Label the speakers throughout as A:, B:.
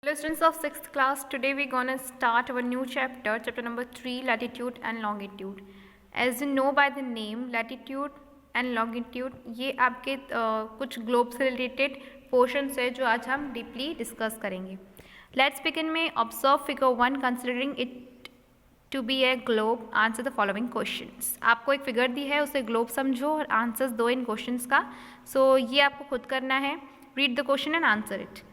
A: Hello students of 6th class, today we're gonna start our new chapter, chapter number 3, latitude and longitude. As you know by the name, latitude and longitude ये आपके कुछ globe से related portions है जो आज हम deeply discuss करेंगे. Let's begin में observe figure 1 considering it to be a globe, answer the following questions. आपको एक फिगर दी है, उसे ग्लोब समझो और आंसर्स दो इन क्वेश्चंस का. सो ये आपको खुद करना है. Read the question and answer it.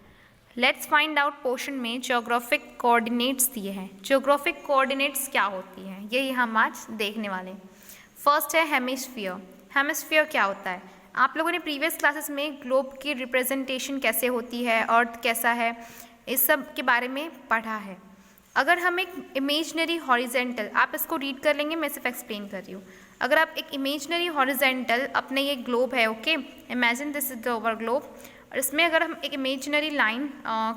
A: Let's find out portion में ज्योग्राफिक कोऑर्डिनेट्स दिए हैं. ज्योग्राफिक कोऑर्डिनेट्स क्या होती हैं यही हम आज देखने वाले हैं. फर्स्ट है हेमिस्फीयर. हेमिस्फीयर क्या होता है? आप लोगों ने प्रीवियस क्लासेस में ग्लोब की रिप्रेजेंटेशन कैसे होती है, अर्थ कैसा है, इस सब के बारे में पढ़ा है. अगर हम एक इमेजनरी हॉरिजेंटल, आप इसको रीड कर लेंगे, मैं सिर्फ एक्सप्लेन कर रही हूँ. अगर आप एक इमेजनरी हॉरिजेंटल अपने ये ग्लोब है, okay, imagine this is the over globe, और इसमें अगर हम एक इमेजनरी लाइन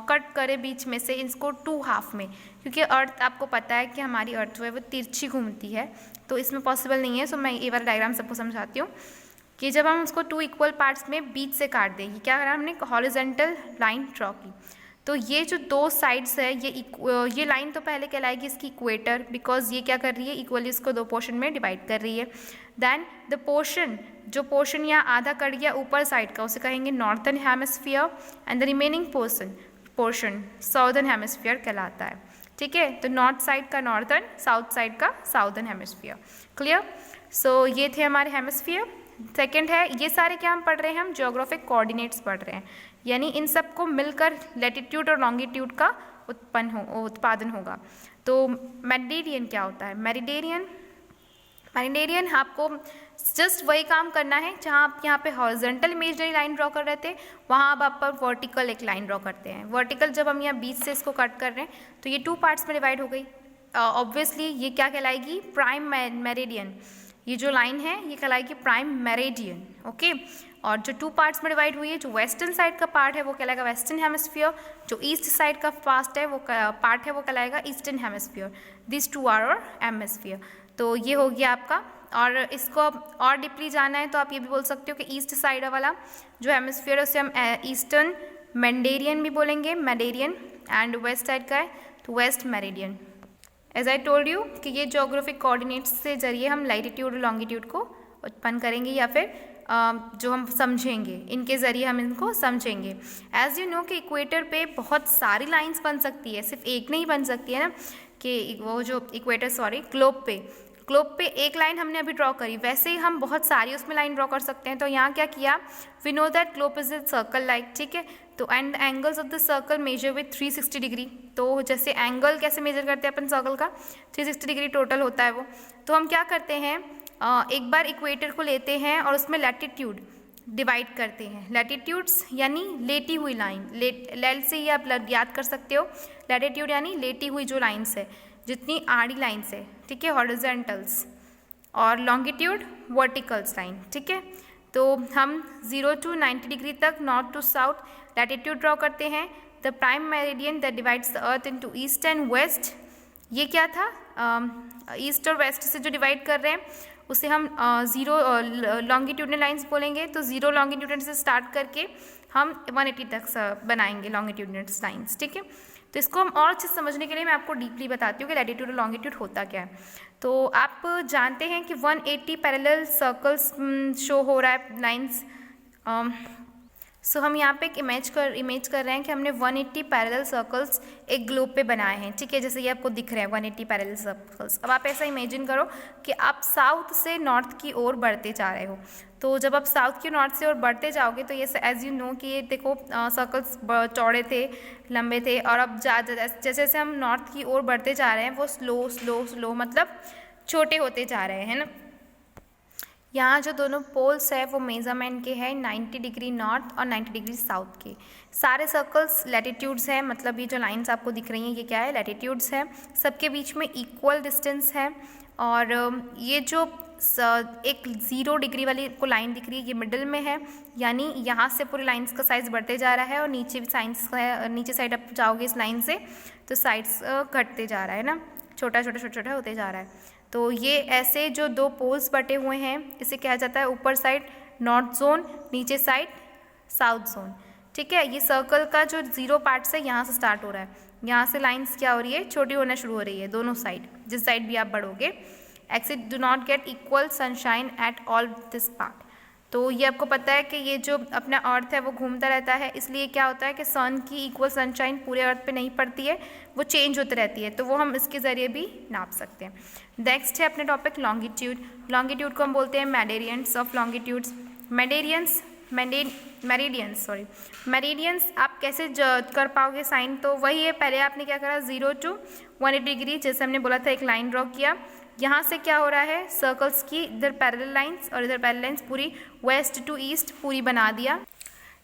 A: कट करें बीच में से इसको टू हाफ में, क्योंकि अर्थ आपको पता है कि हमारी अर्थ जो है वो तिरछी घूमती है, तो इसमें पॉसिबल नहीं है. सो मैं ये वाला डायग्राम सबको समझाती हूँ कि जब हम उसको टू इक्वल पार्ट्स में बीच से काट देंगे, क्या करा हमने, हॉरिजेंटल लाइन ड्रॉ की. तो ये जो दो साइड्स है, ये लाइन तो पहले कहलाएगी इसकी इक्वेटर, बिकॉज ये क्या कर रही है, इक्वली इसको दो पोर्शन में डिवाइड कर रही है. देन द पोर्शन, जो पोर्शन या आधा कट गया ऊपर साइड का, उसे कहेंगे northern hemisphere, and the remaining portion southern hemisphere कहलाता है. ठीक है, तो नॉर्थ साइड का नॉर्थर्न, साउथ साइड का साउदर्न हेमिस्फीयर. क्लियर? सो ये थे हमारे हेमिस्फीयर. सेकेंड है, ये सारे क्या हम पढ़ रहे हैं, हम ज्योग्राफिक कोऑर्डिनेट्स पढ़ रहे हैं, यानी इन सबको मिलकर लैटिट्यूड और लॉन्गिट्यूड का उत्पादन होगा. तो मेरिडियन क्या होता है? मेरिडियन आपको जस्ट वही काम करना है जहाँ आप यहाँ पे हॉरिजॉन्टल इमेजनरी लाइन ड्रॉ कर रहे थे, वहाँ अब आप पर वर्टिकल एक लाइन ड्रॉ करते हैं. वर्टिकल जब हम यहाँ बीच से इसको कट कर रहे हैं तो ये टू पार्ट्स में डिवाइड हो गई. ऑब्वियसली ये क्या कहलाएगी, प्राइम मेरिडियन. ये जो लाइन है ये कहलाएगी प्राइम मेरिडियन. ओके, और जो टू पार्ट्स में डिवाइड हुई है, जो वेस्टर्न साइड का पार्ट है वो कहलाएगा वेस्टर्न हेमिस्फीयर, जो ईस्ट साइड का पार्ट है वो कहलाएगा eastern hemisphere. This two are our hemisphere. तो ये हो गया आपका. और इसको और डीपली जाना है तो आप ये भी बोल सकते हो कि ईस्ट साइड वाला जो हेमिस्फीयर है उसे हम ईस्टर्न मेंडेरियन भी बोलेंगे, मेडेरियन, एंड वेस्ट साइड का है तो west meridian. As I told you कि ये ज्योग्राफिक कोऑर्डिनेट्स से जरिए हम लैटिट्यूड और लॉन्गिट्यूड को उत्पन्न करेंगे, या फिर जो हम समझेंगे, इनके ज़रिए हम इनको समझेंगे. एज यू नो कि इक्वेटर पे बहुत सारी लाइंस बन सकती है, सिर्फ एक नहीं बन सकती है ना, कि वो जो ग्लोब पे एक लाइन हमने अभी ड्रॉ करी, वैसे ही हम बहुत सारी उसमें लाइन ड्रॉ कर सकते हैं. तो यहाँ क्या किया, we know that globe is a circle like, ठीक है, तो and angles of the circle measure with 360 degree. तो जैसे एंगल कैसे मेजर करते हैं अपन सर्कल का, 360 डिग्री टोटल होता है वो. तो हम क्या करते हैं, एक बार इक्वेटर को लेते हैं और उसमें लैटिट्यूड डिवाइड करते हैं. लैटिट्यूड्स यानी लेटी हुई लाइन, लेट से ही आप याद कर सकते हो. लैटिट्यूड यानी लेटी हुई जो लाइन्स है, जितनी आड़ी लाइन्स है, ठीक है, हॉरिजॉन्टल्स, और लॉन्गिट्यूड वर्टिकल्स लाइन. ठीक है, तो हम 0 to 90 डिग्री तक north to south latitude draw करते हैं. The prime meridian that divides the earth into east and west, ये क्या था, ईस्ट और वेस्ट से जो डिवाइड कर रहे हैं उसे हम ज़ीरो लॉन्गिट्यूडनल लाइंस बोलेंगे. तो ज़ीरो लॉन्गिट्यूडन से स्टार्ट करके हम 180 तक बनाएंगे लॉन्गिट्यूडनल लाइंस. ठीक है, तो इसको हम और अच्छे से समझने के लिए मैं आपको डीपली बताती हूँ कि लैटिट्यूड और लॉन्गिट्यूड होता क्या है. तो आप जानते हैं कि 180 पैरेलल सर्कल्स शो हो रहा है लाइंस. सो हम यहाँ पे एक इमेज कर रहे हैं कि हमने 180 पैरेलल सर्कल्स एक ग्लोब पे बनाए हैं. ठीक है, जैसे ये आपको दिख रहे हैं 180 पैरेलल सर्कल्स. अब आप ऐसा इमेजिन करो कि आप साउथ से नॉर्थ की ओर बढ़ते जा रहे हो. तो जब आप साउथ की नॉर्थ से ओर बढ़ते जाओगे तो ये एज यू नो कि ये देखो सर्कल्स चौड़े थे, लंबे थे, और अब जैसे जैसे हम नॉर्थ की ओर बढ़ते जा रहे हैं वो स्लो मतलब छोटे होते जा रहे हैं ना. यहाँ जो दोनों पोल्स है वो मेजरमेंट के हैं 90 डिग्री नॉर्थ और 90 डिग्री साउथ के. सारे सर्कल्स लैटिट्यूड्स हैं, मतलब ये जो लाइंस आपको दिख रही हैं ये क्या है, लैटिट्यूड्स है. सबके बीच में इक्वल डिस्टेंस है. और ये जो एक 0 डिग्री वाली को लाइन दिख रही है ये मिडिल में है, यानी यहाँ से पूरी लाइंस का साइज़ बढ़ते जा रहा है, और नीचे भी नीचे साइड आप जाओगे इस लाइन से तो साइड्स घटते जा रहा है ना, छोटा होते जा रहा है. तो ये ऐसे जो दो पोल्स बटे हुए हैं इसे कहा जाता है ऊपर साइड नॉर्थ जोन, नीचे साइड साउथ जोन. ठीक है। ये सर्कल का जो 0 पार्ट्स है यहाँ से स्टार्ट हो रहा है, यहाँ से लाइंस क्या हो रही है, छोटी होना शुरू हो रही है दोनों साइड, जिस साइड भी आप बढ़ोगे। Exit do not get equal sunshine at all this part. तो ये आपको पता है कि ये जो अपना अर्थ है वो घूमता रहता है, इसलिए क्या होता है कि सन की इक्वल सनशाइन पूरे अर्थ पे नहीं पड़ती है, वो चेंज होती रहती है, तो वो हम इसके ज़रिए भी नाप सकते हैं। नेक्स्ट है अपने टॉपिक लॉन्गिट्यूड। लॉन्गिट्यूड को हम बोलते हैं मेरिडियंस ऑफ लॉन्गिट्यूड्स। मेरिडियंस आप कैसे कर पाओगे साइन, तो वही है, पहले आपने क्या करा 0 to 180 डिग्री, जैसे हमने बोला था एक लाइन ड्रॉ किया। यहाँ से क्या हो रहा है, सर्कल्स की इधर पैरेलल लाइंस और इधर पैरेलल लाइंस पूरी वेस्ट टू ईस्ट पूरी बना दिया।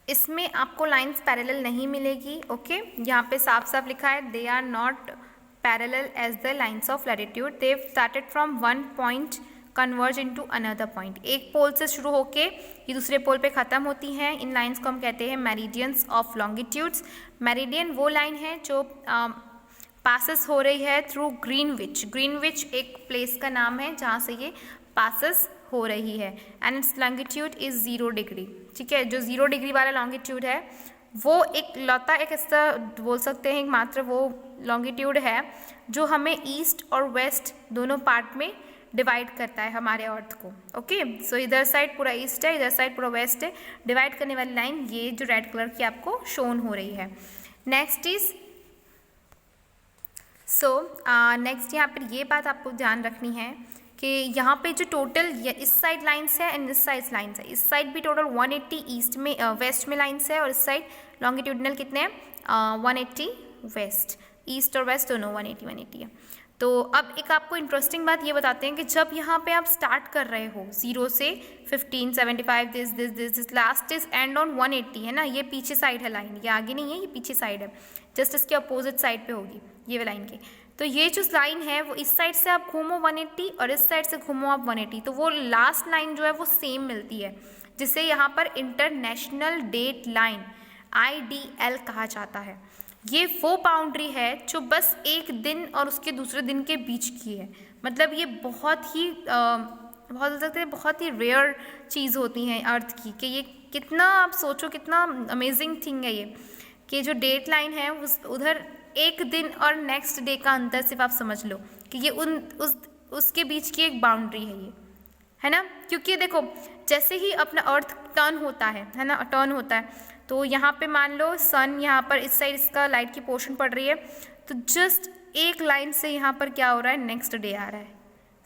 A: इसमें आपको लाइंस पैरेलल नहीं मिलेगी, ओके। यहाँ पे साफ साफ लिखा है they are not parallel as the lines of latitude, they started from one point converge into another point. एक पोल से शुरू होके ये दूसरे पोल पे ख़त्म होती हैं। इन लाइंस को हम कहते हैं मेरिडियंस ऑफ लॉन्गिट्यूड्स। मेरिडियन वो लाइन है जो पासेस हो रही है थ्रू ग्रीनविच। ग्रीनविच एक प्लेस का नाम है जहाँ से ये पासेस हो रही है, and it's longitude is 0 degree. ठीक है, जो 0 डिग्री वाला लॉन्गिट्यूड है वो एक लौता एक ऐसा बोल सकते हैं मात्र वो लॉन्गिट्यूड है जो हमें ईस्ट और वेस्ट दोनों पार्ट में डिवाइड करता है हमारे अर्थ को, ओके। सो इधर साइड पूरा ईस्ट है, इधर साइड पूरा वेस्ट है, डिवाइड करने वाली लाइन ये जो रेड कलर की आपको शोन हो रही है। नेक्स्ट इज नेक्स्ट यहाँ पर ये बात आपको ध्यान रखनी है कि यहाँ पे जो टोटल इस साइड लाइंस है एंड इस साइड लाइंस है, इस साइड भी टोटल 180 ईस्ट में वेस्ट में लाइंस है, और इस साइड लॉन्गिट्यूडनल कितने हैं 180 वेस्ट, ईस्ट और वेस्ट दोनों 180 है। तो अब एक आपको इंटरेस्टिंग बात ये बताते हैं कि जब यहाँ पे आप स्टार्ट कर रहे हो 0 से 15, 75 this last is and on 180 है ना, ये पीछे साइड है लाइन, ये आगे नहीं है, ये पीछे साइड है, जस्ट इसके अपोजिट साइड पे होगी ये लाइन की। तो ये जो लाइन है वो इस साइड से आप घूमो 180 और इस साइड से घूमो आप 180, तो वो लास्ट लाइन जो है वो सेम मिलती है, जिसे यहाँ पर इंटरनेशनल डेट लाइन IDL कहा जाता है। ये वो बाउंड्री है जो बस एक दिन और उसके दूसरे दिन के बीच की है। मतलब ये बहुत ही रेयर चीज़ होती है अर्थ की, कि ये कितना आप सोचो कितना अमेजिंग थिंग है ये, कि जो डेट लाइन है उधर एक दिन और नेक्स्ट डे का अंतर सिर्फ आप समझ लो कि ये उसके बीच की एक बाउंड्री है ये, है ना। क्योंकि देखो जैसे ही अपना अर्थ टर्न होता है ना, टर्न होता है, तो यहाँ पे मान लो सन यहाँ पर इस साइड इसका लाइट की पोर्शन पड़ रही है, तो जस्ट एक लाइन से यहाँ पर क्या हो रहा है, नेक्स्ट डे आ रहा है।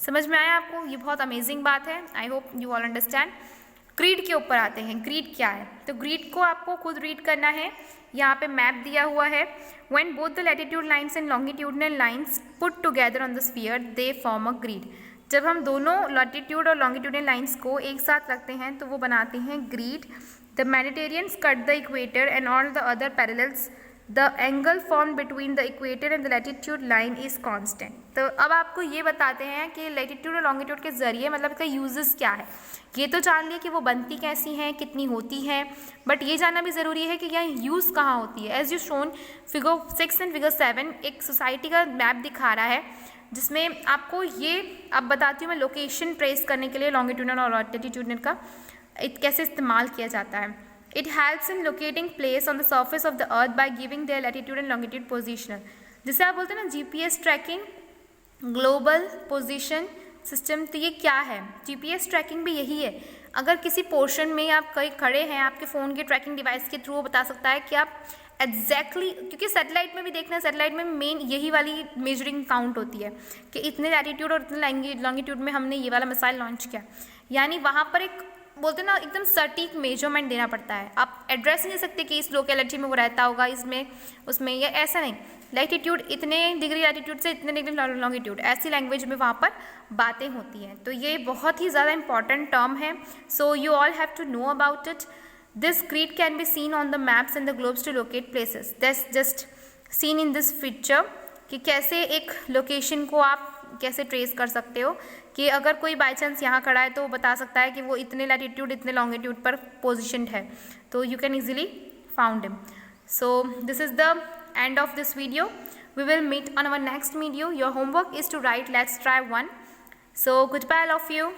A: समझ में आया आपको, ये बहुत अमेजिंग बात है। I hope you all understand. Grid के ऊपर आते हैं, ग्रिड क्या है, तो ग्रिड को आपको खुद रीड करना है। यहाँ पे मैप दिया हुआ है, when both the latitude lines and longitudinal lines put together on the sphere they form a grid. जब हम दोनों लॉटिट्यूड और लॉन्गिट्यूडनल लाइन्स को एक साथ रखते हैं तो वो बनाते हैं grid. The Mediterraneans cut the equator and all the other parallels, the angle form between the equator and the latitude line is constant. तो अब आपको ये बताते हैं कि लैटिट्यूड और लॉन्गिट्यूड के जरिए मतलब इसका यूजेस क्या है। ये तो जान लिया कि वो बनती कैसी हैं, कितनी होती हैं, बट ये जानना भी ज़रूरी है कि यह यूज़ कहाँ होती है। As you shown figure 6 and figure 7 एक सोसाइटी का मैप दिखा रहा है, जिसमें आपको ये अब बताती हूँ मैं लोकेशन ट्रेस करने के लिए लॉन्गिट्यूडनल और लैटिट्यूडनल का कैसे इस्तेमाल किया जाता है। It helps in locating place on the surface of the earth by giving their latitude and longitude positional। जिसे आप बोलते हैं ना GPS tracking, global position system. तो ये क्या है, GPS ट्रैकिंग भी यही है। अगर किसी पोर्शन में आप कहीं खड़े हैं, आपके फ़ोन के ट्रैकिंग डिवाइस के थ्रू वो बता सकता है कि आप एग्जैक्टली क्योंकि सैटेलाइट में भी देखना है, सैटेलाइट में मेन यही वाली मेजरिंग काउंट होती है कि इतने लैटिट्यूड और इतने लॉन्गिट्यूड में हमने ये वाला मिसाइल लॉन्च किया, यानी वहाँ पर एक बोलते ना एकदम सटीक मेजरमेंट देना पड़ता है। आप एड्रेस नहीं दे सकते कि इस लोकेलिटी में वो रहता होगा, इसमें उसमें, या ऐसा नहीं, लैटिट्यूड इतने डिग्री लैटिट्यूड से इतने डिग्री लॉन्गिट्यूड, ऐसी लैंग्वेज में वहाँ पर बातें होती हैं। तो ये बहुत ही ज़्यादा इंपॉर्टेंट टर्म है, so you all have to know about it. This grid can be seen on the maps and the globes to locate places. That's just seen in this picture कि कैसे एक लोकेशन को आप कैसे trace कर सकते हो, कि अगर कोई बाई चांस यहाँ खड़ा है तो वो बता सकता है कि वो इतने लैटिट्यूड इतने लॉन्गिट्यूड पर पोजिशनड है, तो you can easily found him. So this is the end of this video. We will meet on our next video. Your homework is to write let's try 1। So good bye all of you.